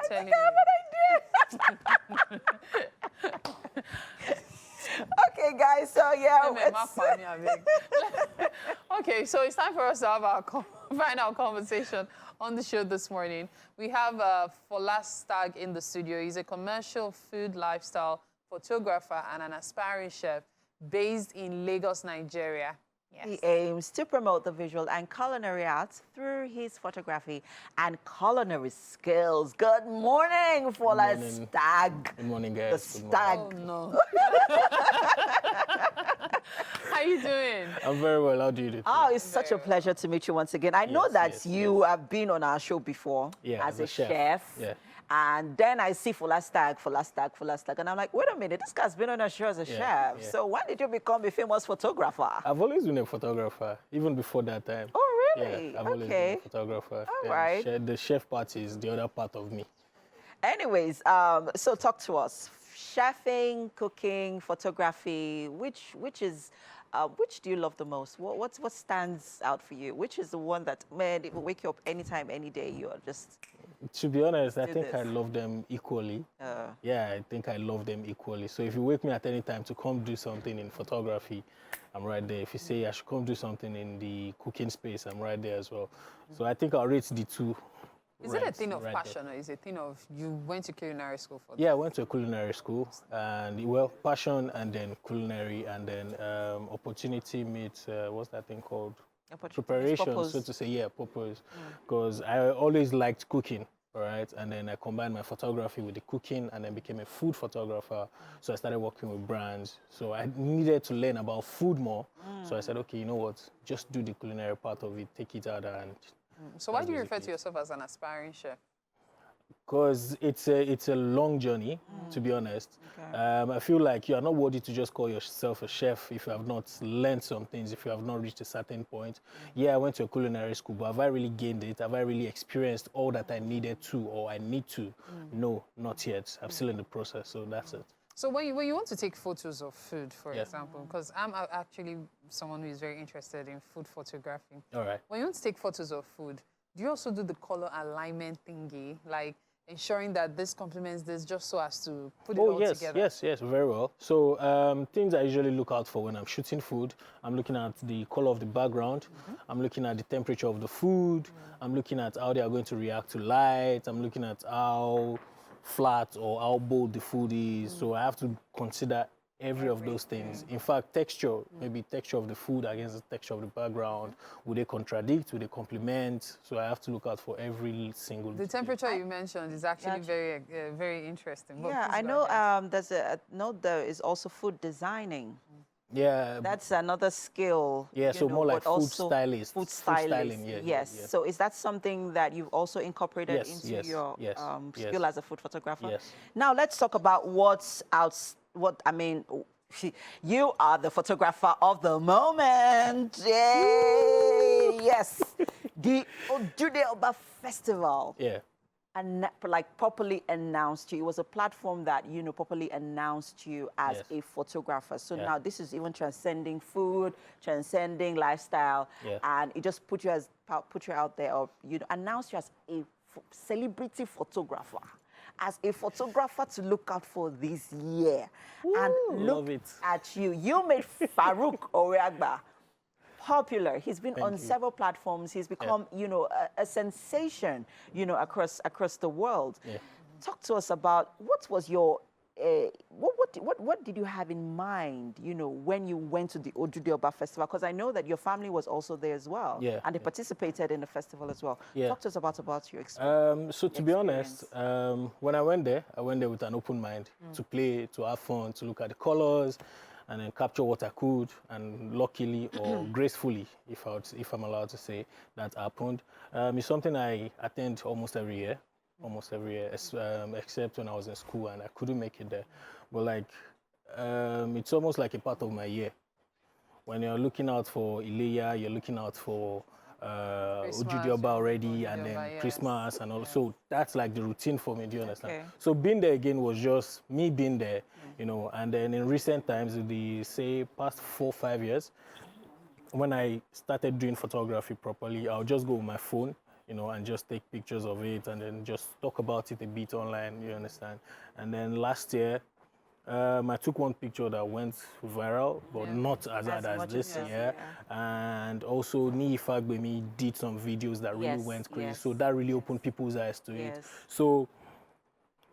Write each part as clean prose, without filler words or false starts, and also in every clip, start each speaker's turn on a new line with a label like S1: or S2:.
S1: telling
S2: I have an idea. Okay, guys, so yeah.
S1: Okay, so it's time for us to have our final conversation on the show this morning. We have Fola Stag in the studio. He's a commercial food lifestyle photographer and an aspiring chef based in Lagos, Nigeria.
S2: Yes. He aims to promote the visual and culinary arts through his photography and culinary skills. Good morning, Fola Stag.
S3: Good morning, guys.
S2: The Stag.
S1: Oh, no. How you doing?
S3: I'm very well. How do you do?
S2: Oh, it's such a pleasure to meet you once again. I know that you have been on our show before as a chef.
S3: Yeah.
S2: And then I see Fola Stag, and I'm like, wait a minute, this guy's been on a show as a chef. Yeah. So when did you become a famous photographer?
S3: I've always been a photographer, even before that time.
S2: Oh, really?
S3: Yeah, I've always been a photographer.
S2: All right.
S3: The chef part is the other part of me.
S2: Anyways, so talk to us. Chefing, cooking, photography, which do you love the most? What stands out for you? Which is the one that, man, it will wake you up anytime, any day, you are just...
S3: To be honest, I think I love them equally. Yeah, I think I love them equally. So if you wake me at any time to come do something in photography, I'm right there. If you say I should come do something in the cooking space, I'm right there as well. So I think I'll rate the two.
S1: Is it a thing of passion or is it a thing of you went to culinary school for that?
S3: Yeah, I went to a culinary school and, well, passion and then culinary and then opportunity meets, what's that thing called? Preparation, so to say, yeah, purpose. Because I always liked cooking, all right? And then I combined my photography with the cooking and then became a food photographer. So I started working with brands. So I needed to learn about food more. So I said, okay, you know what? Just do the culinary part of it, take it out and...
S1: So why do you refer to yourself as an aspiring chef?
S3: Because it's a long journey, to be honest. Okay. I feel like you are not worthy to just call yourself a chef if you have not learned some things, if you have not reached a certain point. Yeah, I went to a culinary school, but have I really gained it? Have I really experienced all that I needed to or I need to? No, not yet. I'm still in the process, so that's it.
S1: So when you want to take photos of food, for example, because I'm actually someone who is very interested in food photography.
S3: All right.
S1: When you want to take photos of food, do you also do the color alignment thingy, like ensuring that this complements this just so as to put it all together?
S3: Yes, very well. So things I usually look out for when I'm shooting food, I'm looking at the color of the background, I'm looking at the temperature of the food, I'm looking at how they are going to react to light, I'm looking at how flat or how bold the food is. So I have to consider every of those things. In fact, texture, maybe texture of the food against the texture of the background. Would they contradict? Would they complement? So I have to look out for every single
S1: The temperature you mentioned is actually very interesting.
S2: Yeah, I know there's a note there is also food designing.
S3: Yeah.
S2: That's another skill.
S3: Yeah, so more like food stylist.
S2: Food styling,
S3: yes.
S2: So is that something that you've also incorporated into your skill as a food photographer?
S3: Yes.
S2: Now let's talk about you are the photographer of the moment. Yay! Yes. The Ojude Festival.
S3: Yeah.
S2: And like properly announced you. It was a platform that, properly announced you as a photographer. So now this is even transcending food, transcending lifestyle, and it just put you out there, or announced you as a celebrity photographer, as a photographer to look out for this year.
S3: Ooh,
S2: and look at you. You made Farouq Oreagba popular. He's been on several platforms. He's become, a sensation, across the world. Yeah. Talk to us about what was your, what did you have in mind, when you went to the Ojude Festival? Because I know that your family was also there as well. Yeah. And they participated in the festival as well. Yeah. Talk to us about your experience.
S3: So to be honest, when I went there with an open mind to play, to have fun, to look at the colors, and then capture what I could, and luckily or gracefully, if I'm allowed to say, that happened. It's something I attend almost every year, except when I was in school and I couldn't make it there. But it's almost like a part of my year. When you're looking out for Ileya, you're looking out for Ojude already, and then Christmas and all. So that's like the routine for me, do you understand? Okay. So being there again was just me being there, and then in recent times, past 4 or 5 years, when I started doing photography properly, I'll just go with my phone, you know, and just take pictures of it and then just talk about it a bit online, you understand? And then last year, I took one picture that went viral, but not as hard as
S2: much
S3: this
S2: as
S3: year. And also, Ni Ifagbemi did some videos that really
S2: Yes,
S3: went crazy.
S2: yes,
S3: So that really opened people's eyes to it.
S2: Yes.
S3: So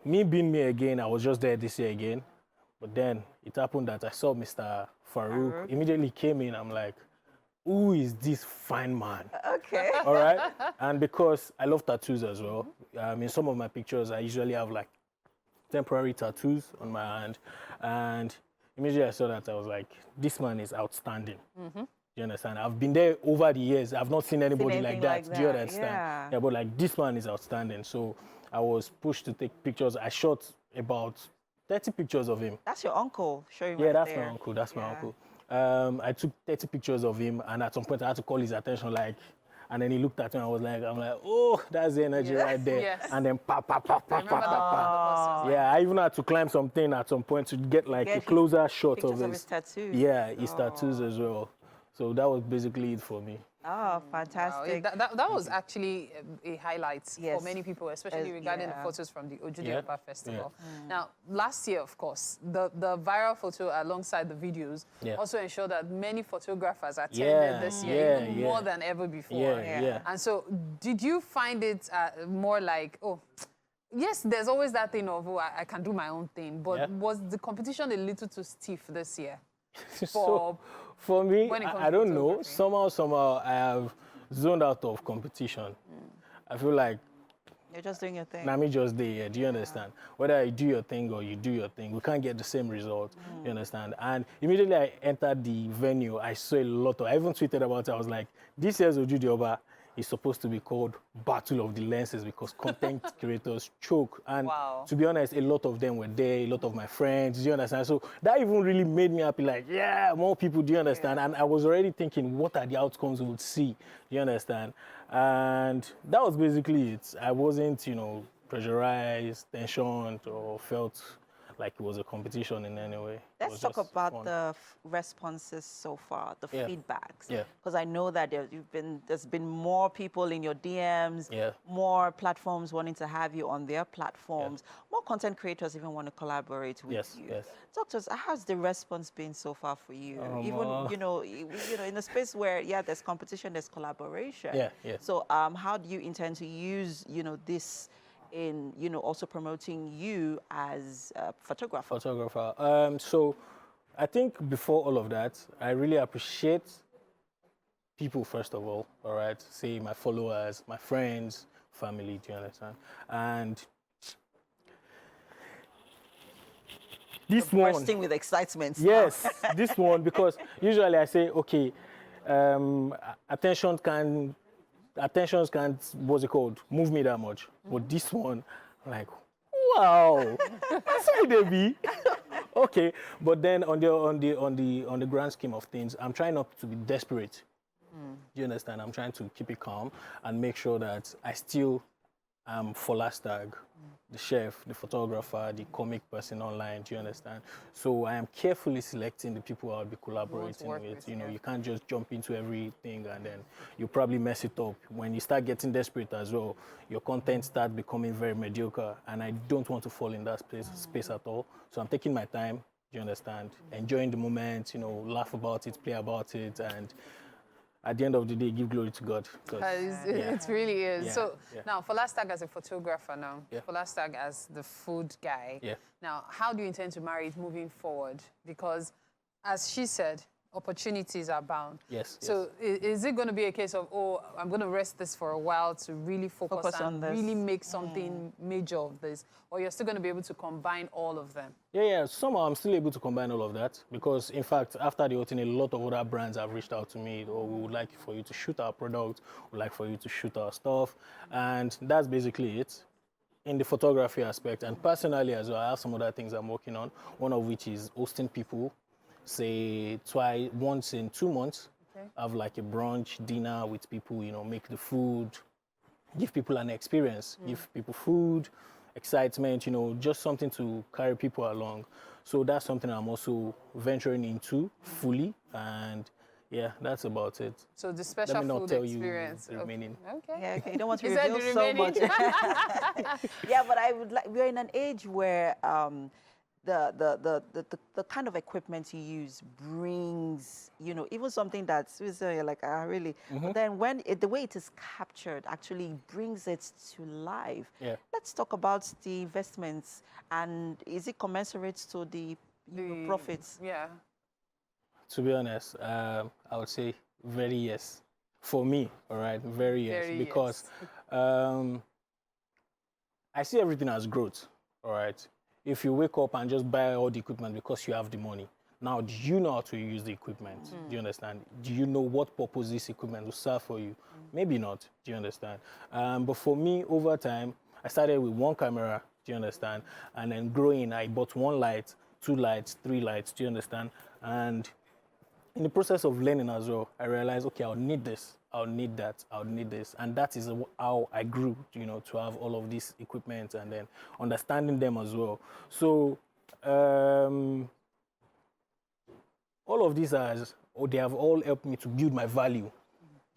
S3: me being me again, I was just there this year again. But then it happened that I saw Mr. Farouq. Immediately came in, I'm like, who is this fine man?
S2: Okay.
S3: All right. And because I love tattoos as well, in some of my pictures, I usually have like temporary tattoos on my hand. And immediately I saw that, I was like, this man is outstanding. You understand? I've been there over the years. I've not seen anybody like that. Do you understand? Yeah, but like this man is outstanding. So I was pushed to take pictures. I shot about 30 pictures of him.
S2: That's your uncle showing
S3: Yeah,
S2: right
S3: that's
S2: there.
S3: my uncle. That's my uncle. I took 30 pictures of him, and at some point I had to call his attention, like, and then he looked at me. I'm like, oh, that's the energy right there.
S1: Yes.
S3: And then pa pa pa pa pa pa. Yeah, I even had to climb something at some point to get like a closer shot of
S2: his tattoos.
S3: Yeah, his tattoos as well. So that was basically it for me.
S2: Oh, fantastic.
S1: Wow. That was actually a highlight for many people, especially regarding the photos from the Ojude Festival. Now, last year, of course, the viral photo alongside the videos also ensured that many photographers attended this year, even more than ever before. And so, did you find it more like, oh, yes, there's always that thing of, oh, I can do my own thing, but was the competition a little too stiff this year?
S3: So, for me, I don't know. Somehow, I have zoned out of competition. I feel like
S2: you're just doing your thing.
S3: Nami just there. Do you understand? Whether you do your thing or you do your thing, we can't get the same result. You understand? And immediately I entered the venue, I saw a lot of. I even tweeted about it. I was like, this year's Ojude Oba is supposed to be called Battle of the Lenses because content creators choke. And to be honest, a lot of them were there, a lot of my friends, do you understand? So that even really made me happy, like, yeah, more people, do you understand? And I was already thinking, what are the outcomes we would see, do you understand? And that was basically it. I wasn't, you know, pressurized, tensioned, or felt like it was a competition in any way.
S2: Let's talk about the responses so far, the feedbacks. Because I know that there's been more people in your DMs, more platforms wanting to have you on their platforms, more content creators even want to collaborate with you. Talk to us, how's the response been so far for you? You know, in a space where, there's competition, there's collaboration. So how do you intend to use, this in, also promoting you as a photographer?
S3: So I think before all of that, I really appreciate people, first of all right? Say my followers, my friends, family, do you understand? And this one...
S2: bursting with excitement.
S3: Yes, this one, because usually I say, okay, attention can't, what's it called, move me that much. But this one, I'm like, wow, that's how they be. Okay, but then on the grand scheme of things, I'm trying not to be desperate. Do you understand? I'm trying to keep it calm and make sure that I still am Fola Stag, the chef, the photographer, the comic person online. Do you understand? So I am carefully selecting the people I'll be collaborating with. You know, you can't just jump into everything and then you probably mess it up. When you start getting desperate as well, your content starts becoming very mediocre, and I don't want to fall in that space at all. So I'm taking my time. Do you understand? Enjoying the moment. You know, laugh about it, play about it, and at the end of the day, give glory to God.
S1: It really is. So now, Fola Stag as a photographer now, Fola Stag as the food guy. Now, how do you intend to marry it moving forward? Because, as she said, opportunities are bound. So is it going to be a case of, oh, I'm going to rest this for a while to really focus and really make something major of this? Or you're still going to be able to combine all of them?
S3: Somehow I'm still able to combine all of that, because in fact, after the outing, a lot of other brands have reached out to me, or we would like for you to shoot our product, we would like for you to shoot our stuff, and that's basically it in the photography aspect. And personally as well, I have some other things I'm working on, one of which is hosting people, say once in 2 months, have like a brunch dinner with people, you know, make the food, give people an experience, give people food, excitement, you know, just something to carry people along. So that's something I'm also venturing into fully, and yeah, that's about it.
S1: So the special
S3: Let me not
S1: food
S3: tell
S1: experience.
S3: you the remaining.
S1: Okay.
S2: Yeah, okay. You don't want to
S1: Is that
S2: reveal
S1: the
S2: so
S1: remaining?
S2: much. Yeah, but I would like. We're in an age where the kind of equipment you use brings, you know, even something that's you're like, really. But then when the way it is captured actually brings it to life.
S3: Yeah.
S2: Let's talk about the investments, and is it commensurate to the profits?
S1: Yeah.
S3: To be honest, I would say very yes. For me, all right, very yes.
S1: Very
S3: Because I see everything as growth, all right. If you wake up and just buy all the equipment because you have the money, now do you know how to use the equipment? Do you understand? Do you know what purpose this equipment will serve for you? Maybe not. Do you understand? But for me, over time, I started with one camera. Do you understand? And then growing, I bought one light, 2 lights, 3 lights. Do you understand? And in the process of learning as well, I realized, okay, I'll need this, I'll need that, I'll need this. And that is how I grew, you know, to have all of this equipment and then understanding them as well. So all of these they have all helped me to build my value.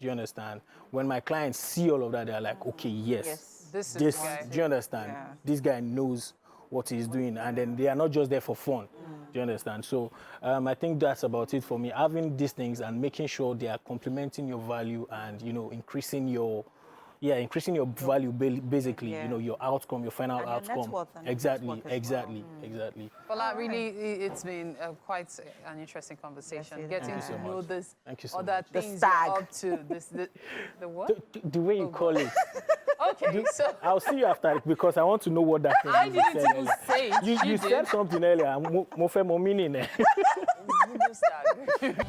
S3: Do you understand? When my clients see all of that, they're like, okay, yes,
S1: This is the guy.
S3: do you understand?
S2: Yeah.
S3: This guy knows what he's doing, and then they are not just there for fun. Do you understand? So I think that's about it for me. Having these things and making sure they are complementing your value and, you know, increasing your value basically, you know, your outcome, your final
S2: And your
S3: outcome.
S2: net worth and
S3: Exactly,
S2: network as well.
S3: exactly.
S1: Well, really, it's been quite an interesting conversation.
S2: Yes, it
S1: Getting
S2: has.
S1: to know this,
S3: Thank you so
S1: other
S3: much.
S2: The
S1: things
S2: stag.
S1: you're up to. The what?
S3: The way you call it,
S1: Okay, so
S3: I'll see you after because I want to know what that thing
S1: I
S3: is
S1: didn't
S3: said
S1: even
S3: earlier.
S1: say it.
S3: You
S1: She
S3: said
S1: did.
S3: something earlier. Mo fe mo meaning.
S1: Stag.